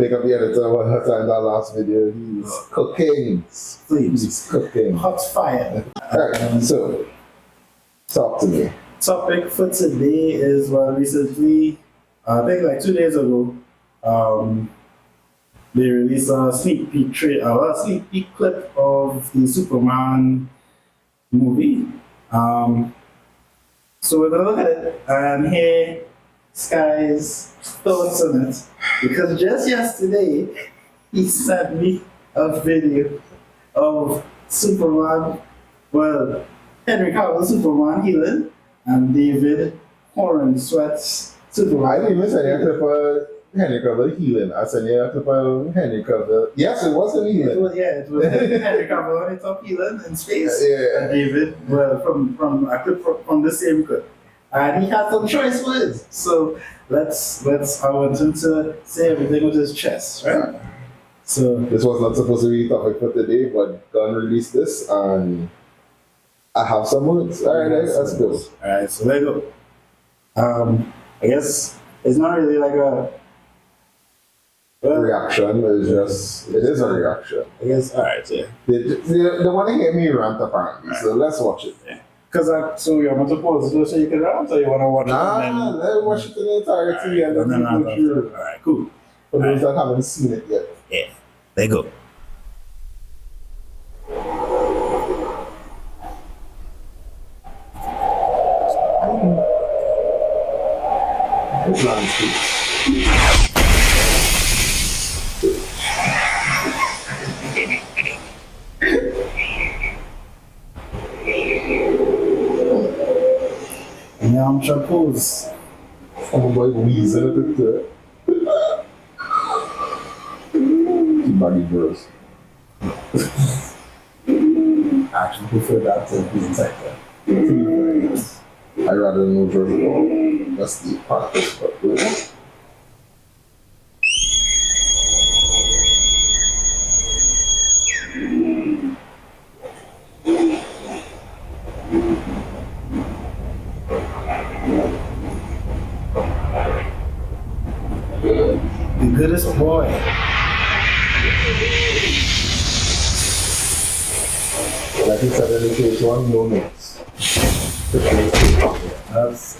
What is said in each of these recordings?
Pick up the editor what her time that last video. He's cooking. Flames. He's cooking. Hot fire. Alright, so talk to me. Topic for today is recently, I think like 2 days ago, they released a sneak peek sneak peek clip of the Superman movie. So we're gonna look at it and hear Sky's thoughts on it, because just yesterday he sent me a video of Superman, Henry Cavill Superman healing, and David Horan Sweat's Superman. I didn't even say a clip of Henry Cavill healing. I said a clip of Henry Cavill. Yes, it was him healing. It was Henry Cavill on top healing in space. Yeah. And David, from a clip from the same clip. And he had some choice words. So I want him to say everything with his chest, right? So this was not supposed to be a topic for today, but Gunn released this and I have some words. Alright, let's go. Alright, so there you go. I guess it's not really like a reaction, it is a reaction. I guess, alright, yeah. They want to hear me rant apparently, so let's watch it. Yeah. So you want to pause it so you can rant, or you want to watch it? Nah, let's watch it in the entirety and then go through. Alright, cool. For those that haven't seen it yet. Yeah, there you go. It's landscape. I'm suppose. Oh boy, wheezing a bit there. Baggy girls. I actually prefer that to be inside there. I rather know Georgia. That's the practice, but the goodest boy. like you said in the case one, no notes. That's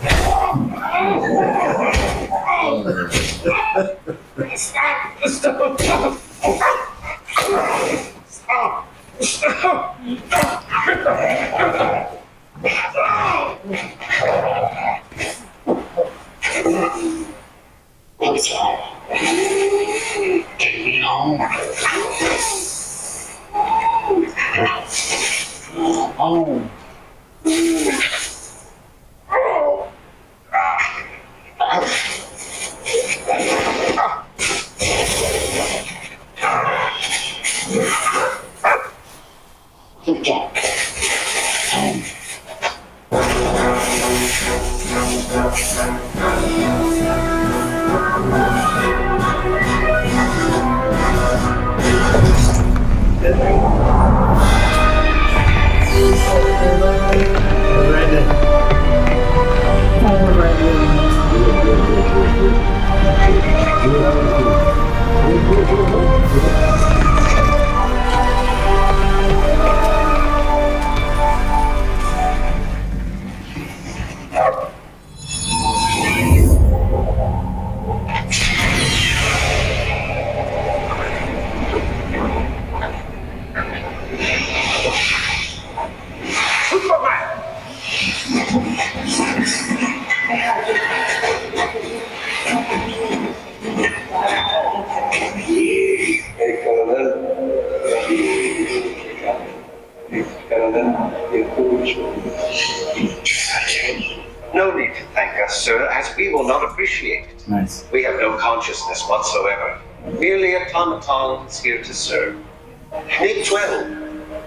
Take me home. Home. Good job. Home. No need to thank us, sir, as we will not appreciate it. nice. We have no consciousness whatsoever. Merely automatons here to serve. Need 12.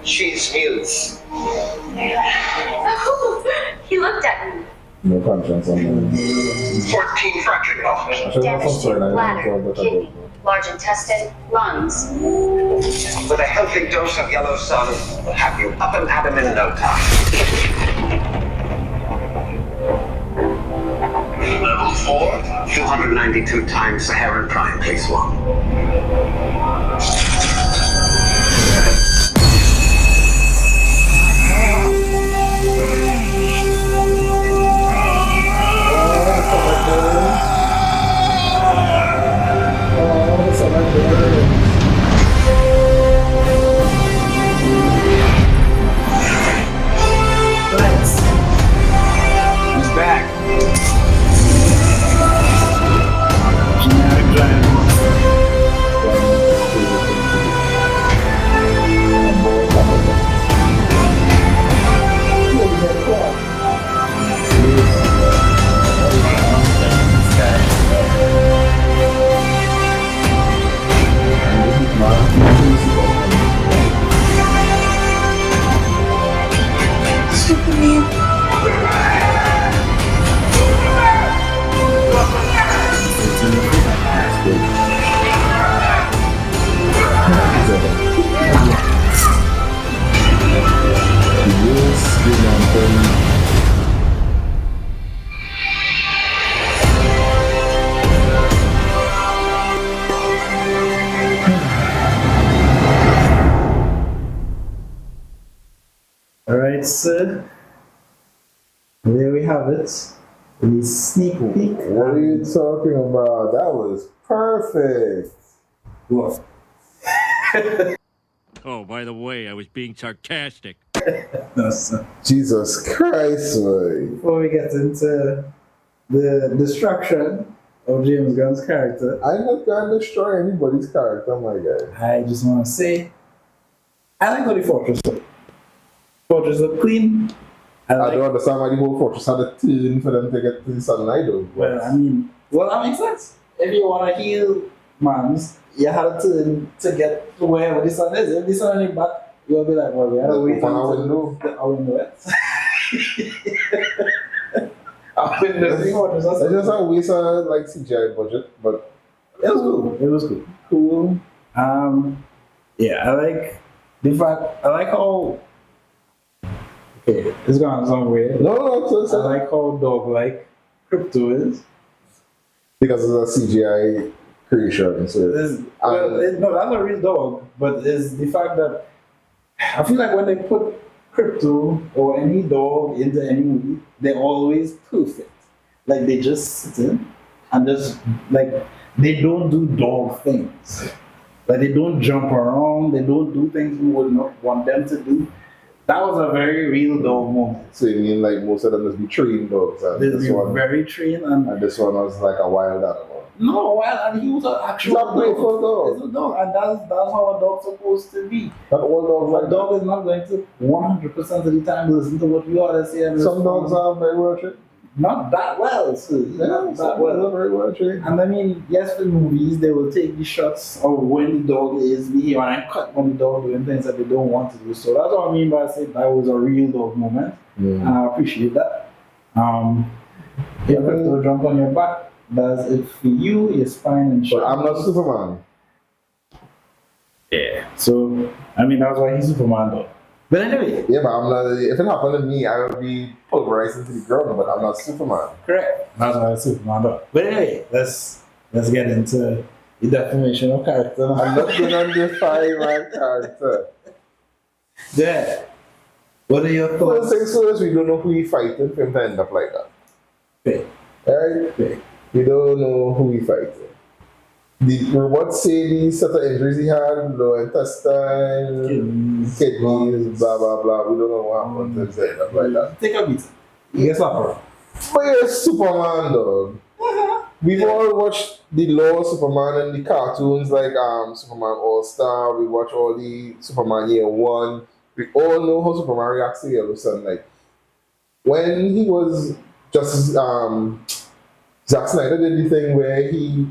She's muse. Oh, he looked at me. No conscience on that. 14 fractured officers. Damage to bladder, kidney, large intestine, lungs. With a healthy dose of yellow sun, we'll have you up and at 'em in no time. Level 4, 292 times Saharan Prime, please one. He's back. Generic giant. Alright, so there we have it. The sneak peek. What are you talking about? That was perfect. What? Oh, by the way, I was being sarcastic. No, so Jesus Christ, man. before we get into the destruction of James Gunn's character, I'm not going to destroy anybody's character, my guy. I just want to say, I like how the fortress look. Fortress look clean. I I like, don't understand why the whole fortress had a turn for them to get to the sunlight, though. well, I mean, well, that makes sense. If you want to heal mans, you have to turn to get to wherever the sun is. If the sun is back, you'll be like, well, we have to wait Open our until window. our window is. Our window is the fortress. It's just a waste of like CGI budget, but It was cool. It was cool. Cool. Yeah, I like the fact. I like how. Okay, it's gonna sound weird. no, I like how dog-like crypto is. because it's a CGI creation. So No, that's a real dog, but it's the fact that I feel like when they put crypto or any dog into any movie, they're always perfect. Like they just sit in and just like they don't do dog things. Like they don't jump around, they don't do things we would not want them to do. That was a very real dog moment. So you mean like most of them must be trained dogs, and They this were one, very trained and this one was like a wild animal. no, well, and he was an actual It's a playful dog. It's a dog, and that's how a dog's supposed to be. Not all dogs A like that. dog is not going to 100% of the time listen to what we ought to say. And Some respond. dogs are very well trained. Not that well, so Yeah, not some that dogs well. are very well trained. And I mean, yes, for movies, they will take the shots of when the dog is behaving and cut when the dog doing things that they don't want to do. So that's what I mean by saying that was a real dog moment. And I appreciate that. If to jump on your back, does it for you, your spine and But shoulder. I'm not Superman. Yeah. So, I mean, that's why he's Superman though. But anyway, Yeah, but I'm not. If it happened to me, I would be pulverized into the ground. But I'm not Superman. correct. That's why he's Superman though. But anyway, let's get into the definition of character. I'm not going to define my character. Yeah. What are your First thoughts? things first, we don't know who he fighting for him to end up like that. Okay. Right? Okay. We don't know who he fighting. The robots say the set of injuries he had, low intestine, kidneys, blah blah blah. We don't know what happened to him to end up like that. Take a beat. You get slapper. But you're Superman, dog. We've all watched the Law Superman and the cartoons like Superman All Star. We watch all the Superman Year One. We all know how Superman reacts to yellow sunlight. When he was just Zack Snyder did the thing where he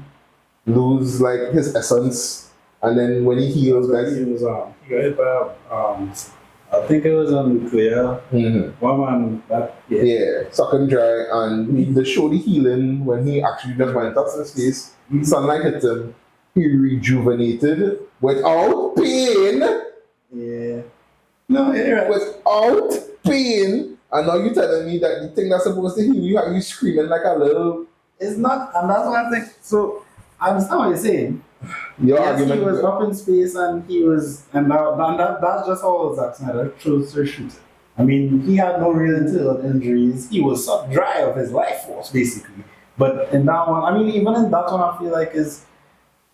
lose like his essence, and then when he heals back, He was he got hit by I think it was on nuclear. One man that yeah, suck and dry, and they show the healing when he actually just went up to space. Sunlight hit him. He rejuvenated without pain. Yeah. No, you're right. Without pain, And now you telling me that the thing that's supposed to heal you have you screaming like a little. It's not, and that's why I think. So I understand what you're saying. Your Yes, argument. he was up in space, and he was, and that's just how Zack Snyder chose to shoot it. I mean, he had no real internal injuries. He was so dry of his life force, basically. But in that one, I mean, even in that one, I feel like is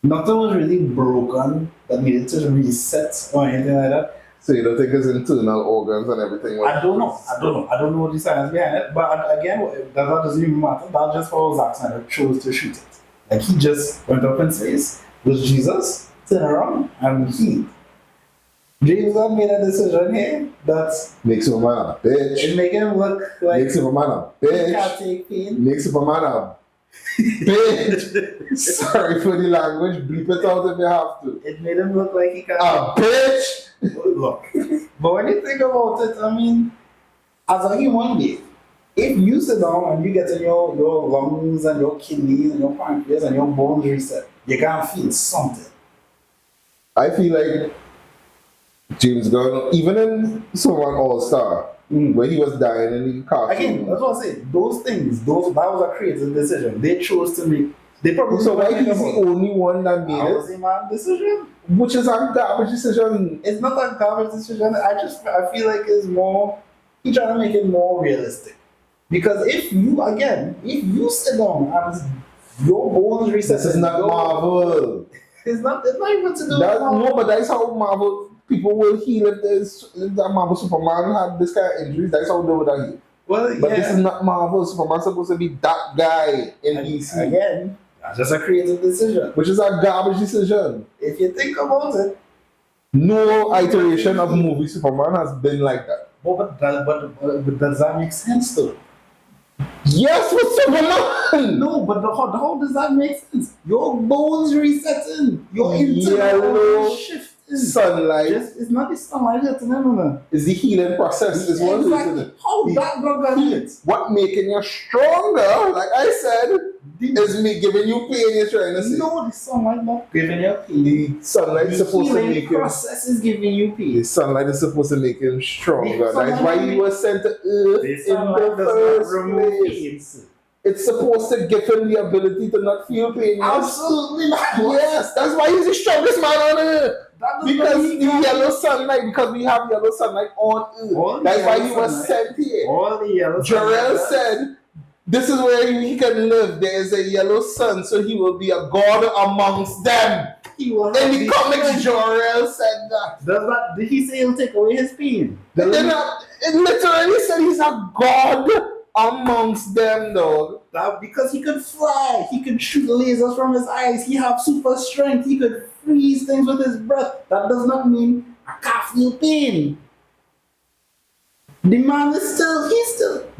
nothing was really broken that needed to reset or anything like that. So you don't think his internal organs and everything was. I don't know the science behind it. But again, that doesn't even matter. That's just how Zack Snyder chose to shoot it. Like he just went up in space with Jesus, turned around, and healed. James Gunn made a decision here that Make Superman a bitch. it make him look like Make Superman a he can't bitch. take pain. Make Superman a bitch. Sorry for the language. Bleep it out if you have to. It made him look like he can't A bitch. look. But when you think about it, I mean, as a human being, if you sit down and you get in your lungs and your kidneys and your pancreas and your bones reset, you can feel something. I feel like James Gunn, even in Superman All Star, when he was dying in the cartoon. Again, that's what I say. Those things, that was a creative decision. They chose to make. They probably So why he's the only one that made That was it? a man decision. Which is a garbage decision. It's not a garbage decision. I feel like it's more. He trying to make it more realistic. Because if you sit down and your bones reset, This is not Marvel. It's not even to do with That, Marvel. no, but that's how Marvel people will heal if that Marvel Superman had this kind of injuries. That's how they would heal. Well, But yeah. this is not Marvel. Superman's supposed to be that guy in DC, Again, that's just a creative decision. which is a garbage decision. If you think about it, No iteration of movie Superman has been like that. but does that make sense though? Yes, with Superman. No, but how does that make sense? Your bones resetting, your internal Yellow shifting. sunlight It's not the sunlight hitting him. is the healing process. Is what it Exactly. is. How that got hit? What making you stronger, like I said, is me giving you pain. You're trying to say. No, the sunlight not giving you pain. The sunlight is The supposed to healing make him. process is giving you The pain. sunlight is supposed to make him stronger. The That's why he was sent to Earth The in sunlight the does not first remove place. pain. Sir. It's supposed to give him the ability to not feel pain. Yes, Absolutely not. yes, that's why he's the strongest man on Earth. That does Because not the mean that- yellow sunlight, because we have yellow sunlight on All Earth. the That's why yellow he was sunlight. sent here. All the yellow Jarrell sunlight- said, "This is where he can live. There is a yellow sun, so he will be a god amongst them." He will In have the the comics, strength. Jarrell said that. Did he say he'll take away his pain? But then it literally said he's a god amongst them, dog. That because he could fly, he could shoot lasers from his eyes, he have super strength, he could freeze things with his breath. That does not mean I can't feel pain. The man is still,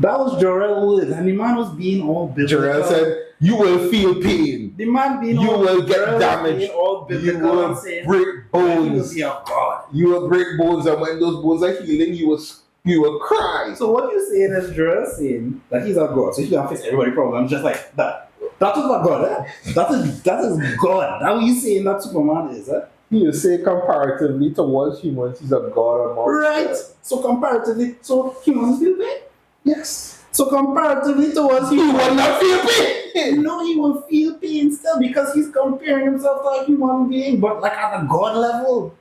that was Jarrell words, and the man was being all biblical. Jarrell said, "You will feel pain. the man being You all, will get Jarrell was damaged. being all You biblical will and saying, break he will bones. be a god. You will break bones, and when those bones are healing, you will cry." So what you're saying is Jarrell saying that he's a god, so he can fix everybody's problems just like that. That is what God, eh? That is God. That what you saying that Superman is, eh? You say comparatively towards humans, he's a god amongst Right. them. So comparatively, so humans feel pain. Yes. So comparatively towards He will humans, not feel pain. no, he will feel pain still because he's comparing himself to a human being, but like at a God level.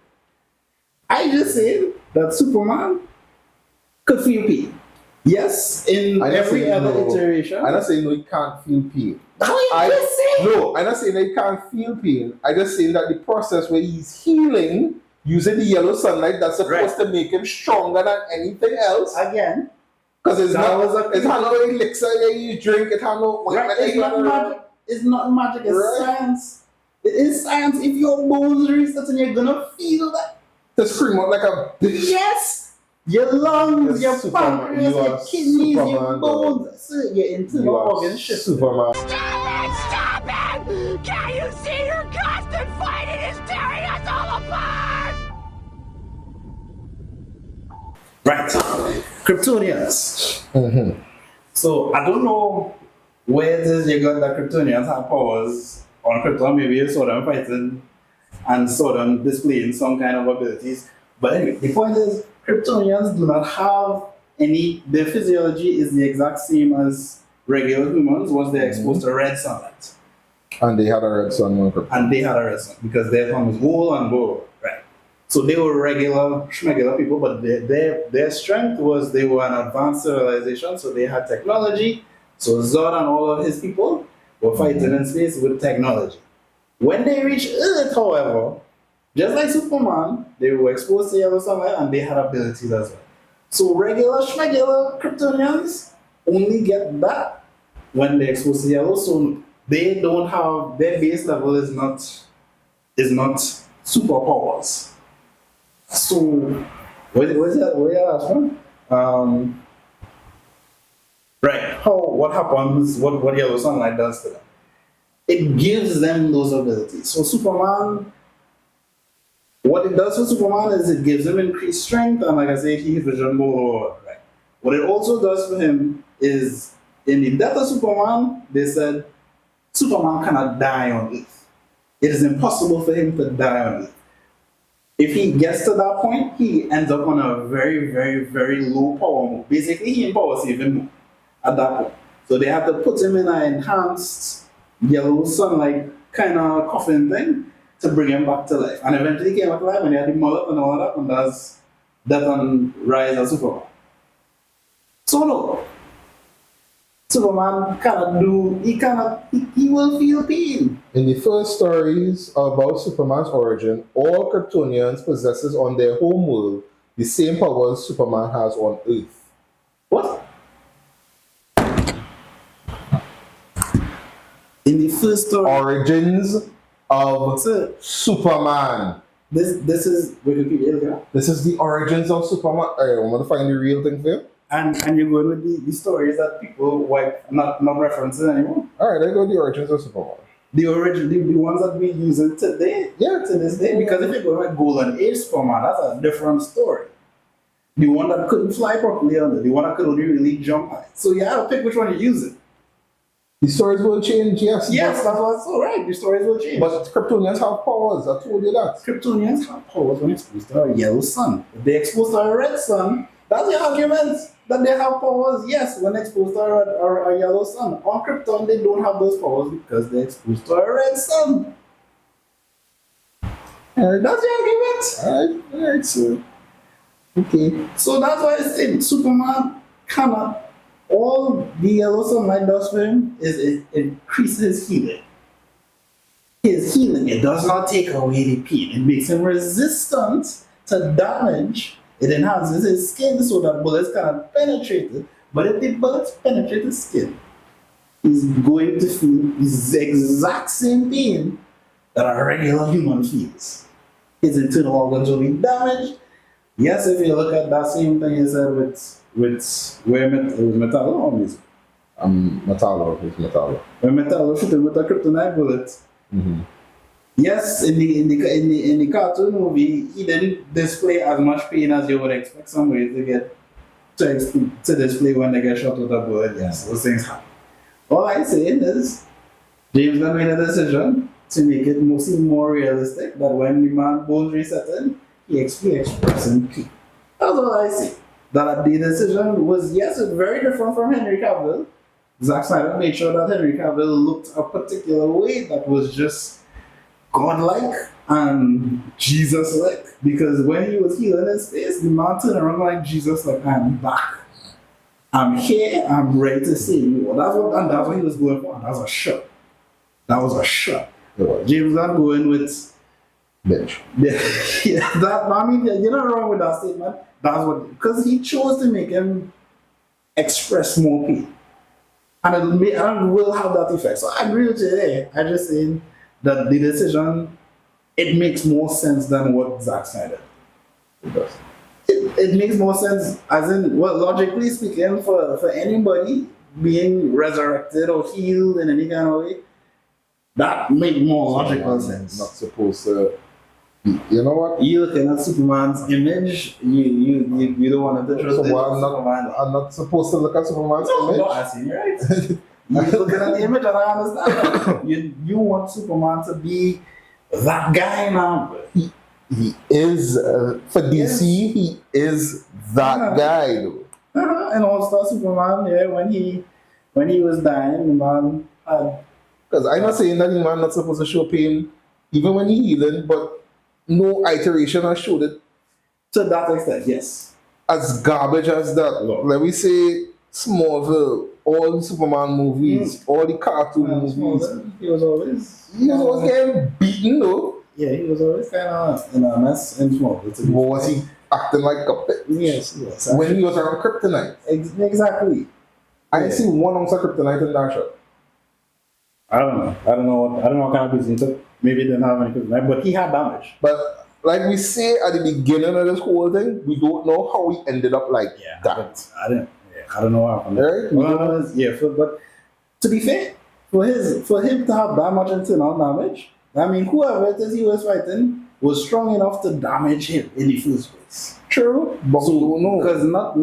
I just said that Superman could feel pain. Yes, in I didn't every say other no. iteration. I'm not saying no, he can't feel pain. How you just say? No, I'm not saying that he can't feel pain. I just saying that the process where he's healing using the yellow sunlight that's supposed to make him stronger than anything else. Again, Because it's that not was a- it's not no elixir that you drink, it's not no right? ointment that It's you not rub. magic. It's not magic. It's Right. science. It is science. If your bones reset and you're gonna feel that. To scream out like a bitch. Yes! Your lungs, You're your Superman. pancreas, You your are kidneys, your Superman, bones, so your internal You are organs shift. Superman. Stop it! Can't you see your constant fighting is tearing us all apart? Right. Kryptonians. Mm-hmm. So I don't know where it is you got that Kryptonians have powers on Krypton. Maybe you saw them fighting and saw them displaying some kind of abilities. But anyway, the point is Kryptonians do not have their physiology is the exact same as regular humans once they're exposed to red sunlight. And they had a red sun on Krypton. And they had a red sun because their sun was whole and gold, right? So they were regular, schmegular people, but their strength was they were an advanced civilization, so they had technology. So Zod and all of his people were fighting in space with technology. When they reached Earth, however, just like Superman, they were exposed to yellow sunlight and they had abilities as well. So regular, schmegular Kryptonians only get that when they're exposed to yellow, so they don't have, their base level is not superpowers. So, where's that last one? Right, what happens, what yellow sunlight does to them? It gives them those abilities. So Superman, what it does for Superman is it gives him increased strength, and like I say, heat vision more, right? What it also does for him is, in the death of Superman, they said, Superman cannot die on Earth. It is impossible for him to die on Earth. If he gets to that point, he ends up on a very, very, very low power mode. Basically, he empowers even more at that point. So they have to put him in an enhanced yellow sunlight kind of coffin thing to bring him back to life. And eventually he came back to life and he had the mullet and all that, and that's Death and Rise of Superman. So no, Superman cannot do, he will feel pain. In the first stories about Superman's origin, all Kryptonians possesses on their home world the same powers Superman has on Earth. What? In the first story, Origins of sir, Superman. this is Wikipedia, okay? This is the origins of Superman. I want to find the real thing for you. And you're going with the stories that people wipe, not referencing anymore. Alright, I go the origins of Superman. The original, the ones that we use it today, to this day, because if you're going with Golden Age Superman, that's a different story. The one that couldn't fly properly under, the one that could only really jump high. So you have to pick which one you use it. The stories will change, yes. Yes, that's what's so right. The stories will change. But Kryptonians have powers, I told you that. Kryptonians have powers when exposed to a yellow sun. If they're exposed to a red sun, that's the argument that they have powers, yes, when exposed to a yellow sun. On Krypton, they don't have those powers because they're exposed to a red sun. That's the argument. Alright, so. Okay. So that's why I said Superman cannot. All the yellow sunlight does for him is it increases his healing. His healing, it does not take away the pain. It makes him resistant to damage. It enhances his skin so that bullets cannot penetrate it. But if the bullets penetrate his skin, he's going to feel the exact same pain that a regular human feels. His internal organs will be damaged. Yes, if you look at that same thing you said with where it was Metallo or music. Metallo, it's Metallo. When Metallo shooting with a kryptonite bullet. Mm-hmm. Yes, in the cartoon movie, he didn't display as much pain as you would expect somebody to get to display when they get shot with a bullet. Yes, those things happen. All I'm saying is, James Gunn made a decision to make it seem more realistic that when the man bones reset in, he expressing pain. That's all I see. That the decision was, yes, it's very different from Henry Cavill. Zack Snyder made sure that Henry Cavill looked a particular way that was just godlike and Jesus-like. Because when he was healing his face, the man turned around like Jesus, like, I'm back. I'm here, I'm ready to save you. That's what he was going for. That was a shot. That was a shot. James Gunn going with Bitch. Yeah, you're not wrong with that statement. That's what, because he chose to make him express more pain. And it will have that effect. So I agree with you there. I'm just saying that the decision, it makes more sense than what Zack Snyder did. It does. It makes more sense, as in, well, logically speaking, for anybody being resurrected or healed in any kind of way, that makes more logical sense. Not supposed to. You know what? You looking at Superman's image, you don't want to trust Superman. I'm not supposed to look at Superman's No, image. I see, right? You're looking at the image and I understand that. You want Superman to be that guy now. He is, for DC, he is that guy though. And All-Star Superman, yeah, when he was dying, the man had Because I'm not saying that the man not supposed to show pain even when he healing, but no iteration has showed it to that extent, yes. as garbage as that. Yeah. Let me say Smallville, all the Superman movies, all the cartoon movies. He was always He was always getting beaten though. yeah, he was always kind of in a mess in Smallville. to be Was fair. he acting like a bitch? Yes, yes. When he was around Kryptonite. Exactly. I didn't see 1 ounce of Kryptonite in that shot. I don't know. I don't know what kind of business he took. Maybe he didn't have any kryptonite, but he had damage. But like we say at the beginning of this whole thing, we don't know how he ended up like that. I don't know what happened. Right? But to be fair, for him to have that much internal damage, I mean, whoever it is he was fighting was strong enough to damage him in the first place. True, but we don't know. Because not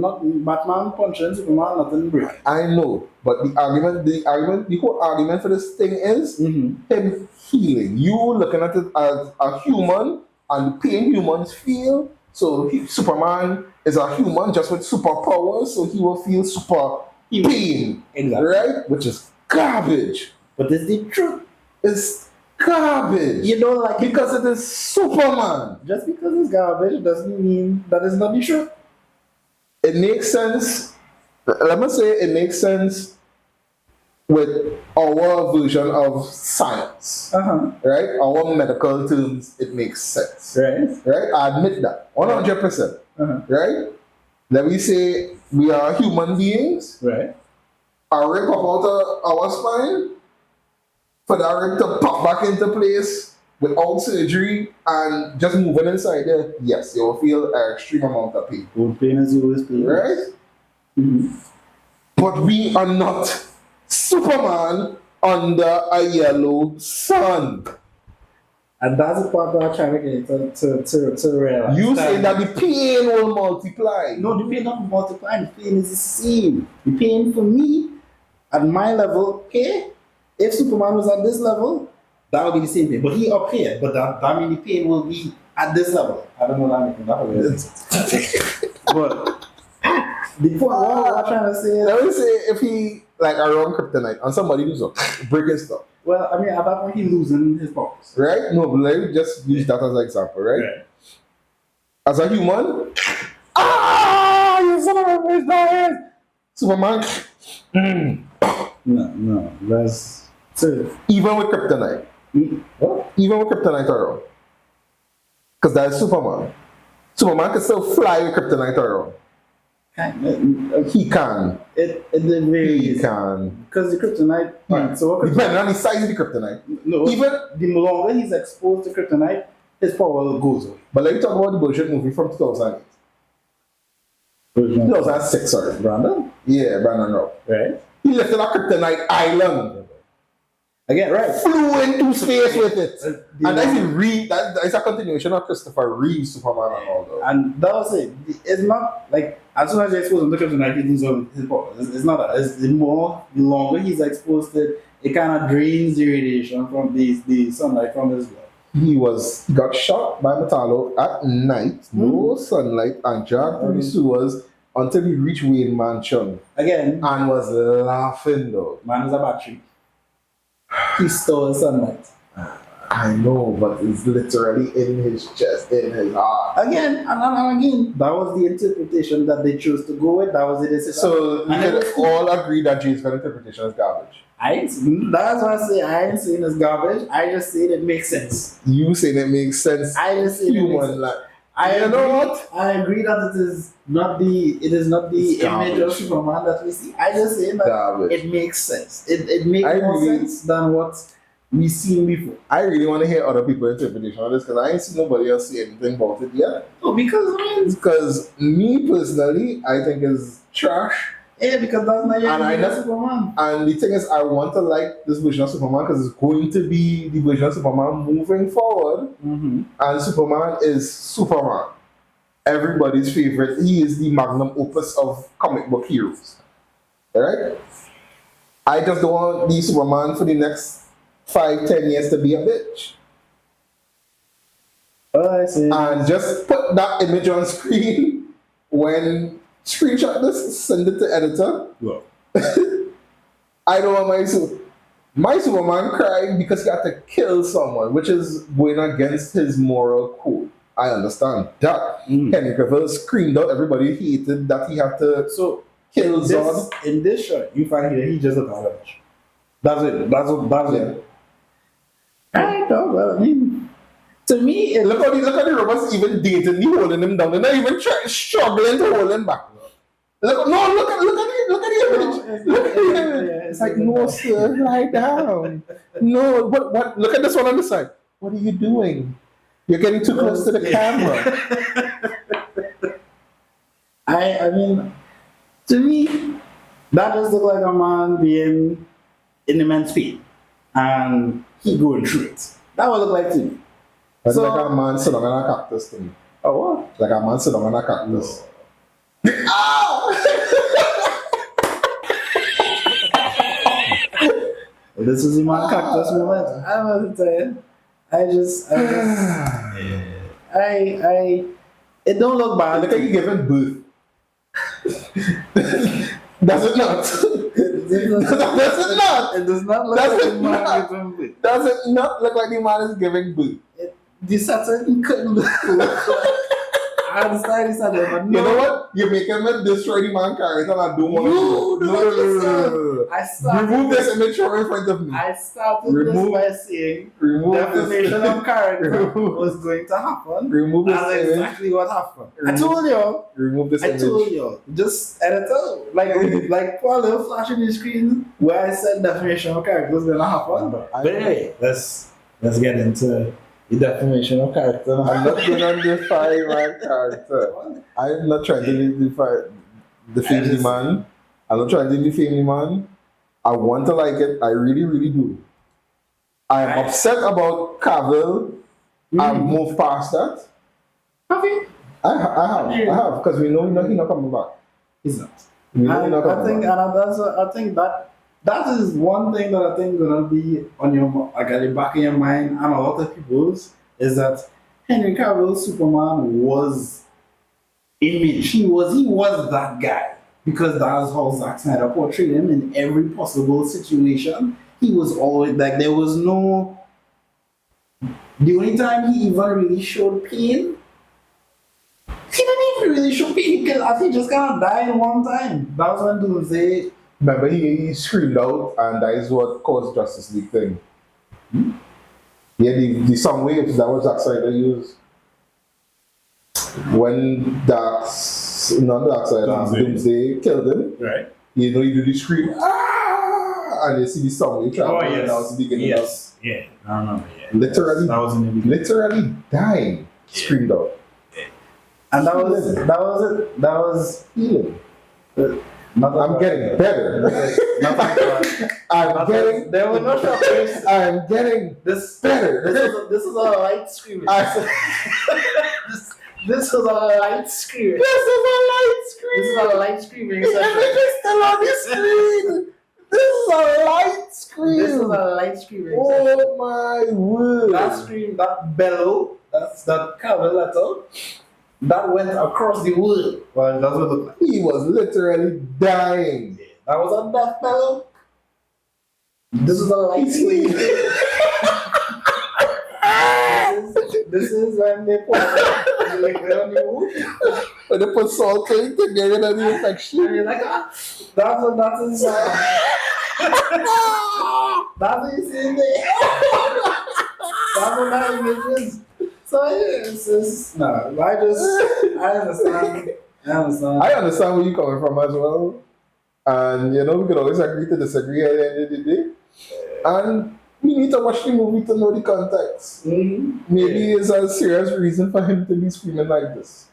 Batman punching Superman, nothing break. I know, but the whole argument for this thing is him healing. You looking at it as a human and the pain humans feel. So Superman is a human just with superpowers, so he will feel super pain, Exactly. right? Which is garbage. But it's the truth. It's garbage. You don't like it Because it is Superman. just because it's garbage doesn't mean that it's not the truth. It makes sense. Let me say it makes sense with our version of science, right? Our medical terms, it makes sense, right? I admit that 100%, right? Let me say we are human beings. Right. A rip up out of our spine, for that rip to pop back into place without surgery and just moving inside there. Yes, you'll feel an extreme amount of pain. Old pain is always pain. Right? But we are not Superman under a yellow sun. And that's the part that I'm trying to get to realize. You say that the pain will multiply. No, the pain not multiply, the pain is the same. The pain for me, at my level, okay, if Superman was at this level, that would be the same pain. But he up here, but that means the pain will be at this level. I don't know that making that way. But the point what I'm trying to say is, Let me say if he like around kryptonite and somebody who's up breaking stuff. well, I mean, at that point, he's losing his powers. Right? No, but let me just use that as an example, right? As a human, you son of a bitch, that is Superman. No, that's so. Even with kryptonite. What? Even with kryptonite around. Because that is Superman. Superman can still fly with kryptonite around. He can. It varies. He can. Because the kryptonite. Right, so what Depending on the size of the kryptonite. No, Even, the longer he's exposed to kryptonite, his power goes away. but let me talk about the bullshit movie from 2008. 2006, sorry. Brandon? Yeah, Brandon Rowe. Right? He left on a kryptonite island. Again, right. Flew into space with it. The And that's long- that's a continuation of Christopher Reeve's Superman and all that. And that was it. It's not like as soon as you're exposed to kryptonite, he loses his power. It's not that. It's the longer he's exposed to it kind of drains the radiation from the sunlight from his blood. He got shot by Metallo at night, no sunlight, and dragged through the sewers until he reached Wayne Mansion Again, and was laughing though. man is a battery. He stores sunlight. I know, but it's literally in his chest, in his heart. Again, and again, that was the interpretation that they chose to go with. That was it. So we And can it was- all agree that James Gunn's interpretation is garbage. That's why I say I ain't saying it's garbage. I just say it makes sense. You saying it makes sense. I just say it makes Human, sense. like, I you agree, know what? I agree that it is not the It's image of garbage. Superman that we see. I just say that Garbage. it makes sense. It makes I more really- sense than what we seen before. I really want to hear other people's interpretation of this because I ain't seen nobody else say anything about it yet. Oh, because Because me personally, I think is trash. because that's not your And I image of know- Superman. And the thing is, I want to like this version of Superman because it's going to be the version of Superman moving forward. And Superman is Superman. Everybody's favorite. He is the magnum opus of comic book heroes. Alright? I just don't want the Superman for the next 5-10 years to be a bitch. Oh, I see. And just put that image on screen when screenshot this, send it to editor. Well, I don't want my Superman crying because he had to kill someone, which is going against his moral code. I understand that. Henry Cavill screamed out, everybody hated that he had to so kill Zod. in this shot, you find here he just a garbage. That's it. That's it. I know. Well, I mean, to me, Look how the robots even datingly holding him down. They're not even struggling to hold him back. Look at the image. Look at the image. It's like, no, sir, lie down. No, what? Look at this one on the side. What are you doing? You're getting too close to the camera. I mean, to me, that just look like a man being in immense pain, and he going through it. That would look like to me. That's So- like a man sitting on a cactus to me. Oh what? Like a man sitting on a cactus. This is in my cactus moment. I want to tell you. It don't look bad. Look at you giving birth. Does it not? Does it not? It does not look Does like it a man not? giving birth. Does it not look like the man is giving birth? The Saturn couldn't look like. I understand this, but no. You know what? You're making me destroy the man character and I don't want to. No. I started. Remove this image from in front of me. I started Remove- this by saying Remove defamation this. of character Remove- was going to happen. Remove this That's image. exactly what happened. I Remove- told you. Remove this I image. told you. Just edit out. Like put a little flash on the screen where I said defamation of character was gonna happen. But anyway, let's get into the defamation of character. I'm not going to define my character. I'm not trying to defame the man. I'm not trying to defame the man. I want to like it. I really, really do. I'm Right. upset about Cavill. I've moved past that. Have you? I have, because we know he's not coming back. He's not. We know he's And not I coming think, back. I think that is one thing that I think gonna be on your like at the back of your mind and a lot of people's is that Henry Cavill's Superman was image. He was that guy because that's how Zack Snyder portrayed him in every possible situation. He was always like there was no. The only time he even really showed pain. He didn't even really show pain because I think he just kind of died one time. That was when Doomsday. Remember, he screamed out, and that is what caused Justice League thing. Yeah, the sound waves, that was Zack Snyder used. When Doomsday killed him, Right. you know, you do the scream, ah, and you see the sound wave traveling down to the beginning. Yes. Yeah. I remember. Yeah. Literally, That was in the beginning. literally dying, screamed out. And that was it. That was Healing. not I'm getting better. I'm getting. There was no shockwaves. I'm getting This better. this is a light screaming. This was a light screaming. This is a light screen. This is a light screaming The session. image is still on the screen. This is a light screen. This was a light screaming session. Oh my word. That scream, that bellow, that Cavill let out, that went across the world. Well, that's what it looked like. He was literally dying. That was a death bellow. This is a light scream. This is when they put the liquid on the wound. When they put salt in to get rid of the And infection. you're like, that's what you see in there. That's what that image is. So yeah, it's no, I understand. I understand where you're coming from as well. And you know, we could always agree to disagree at the end of the day. And we need to watch the movie to know the context. Maybe it's a serious reason for him to be screaming like this.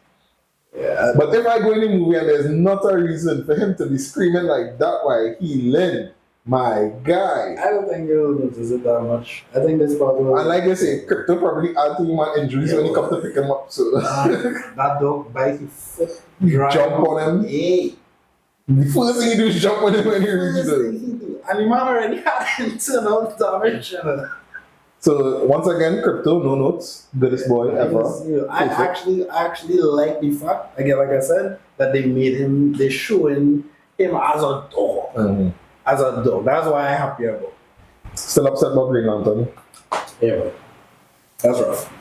Yeah. But if I go in the movie and there's not a reason for him to be screaming like that while he learned, my guy. I don't think you'll notice it that much. I think this part was And like I say, Crypto probably add to human injuries when he comes to pick him up. So that dog bite his foot. jump on him. Hey. The first thing he do is jump on him when he reaches him. And the man already had internal damage. So once again, crypto, no notes, goodest boy ever. I actually like the fact, again, like I said, that they're showing him as a dog. Mhm. As a dog. That's why I'm happy about. Still upset about Green Lantern. Yeah, that's rough.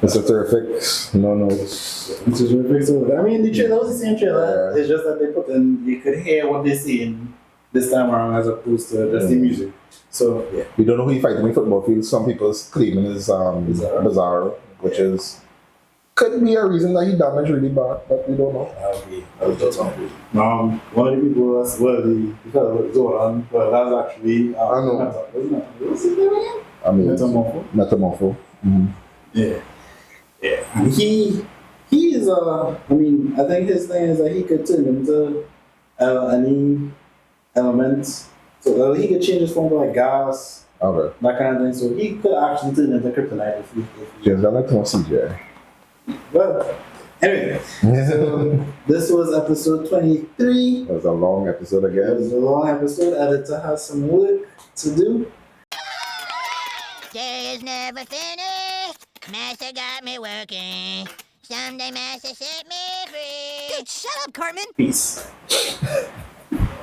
Mr. Terrific, no notes. This is really so. I mean, the trailer was the same trailer. Yeah. It's just that they put in, you could hear what they're saying this time around as opposed to just the music. So, yeah. We don't know who he fighting in football field. Some people's claiming is Bizarro, which is could be a reason that he damaged really bad, but we don't know. That was just something. One of the people was, because of Zoran, but that was actually, I know. What's his name again? I mean, Metamorpho. Mm-hmm. Yeah. Yeah. And he is, I mean, I think his thing is that he could turn into any element. So he could change his form to like gas, Okay. that kind of thing. So he could actually turn into kryptonite if he Just I like to watch CJ. But anyway, so this was episode 23. It was a long episode It was again. a long episode. Editor has some work to do. Day is never finished. Master got me working. Someday Master set me free. Dude, shut up, Cartman. Peace.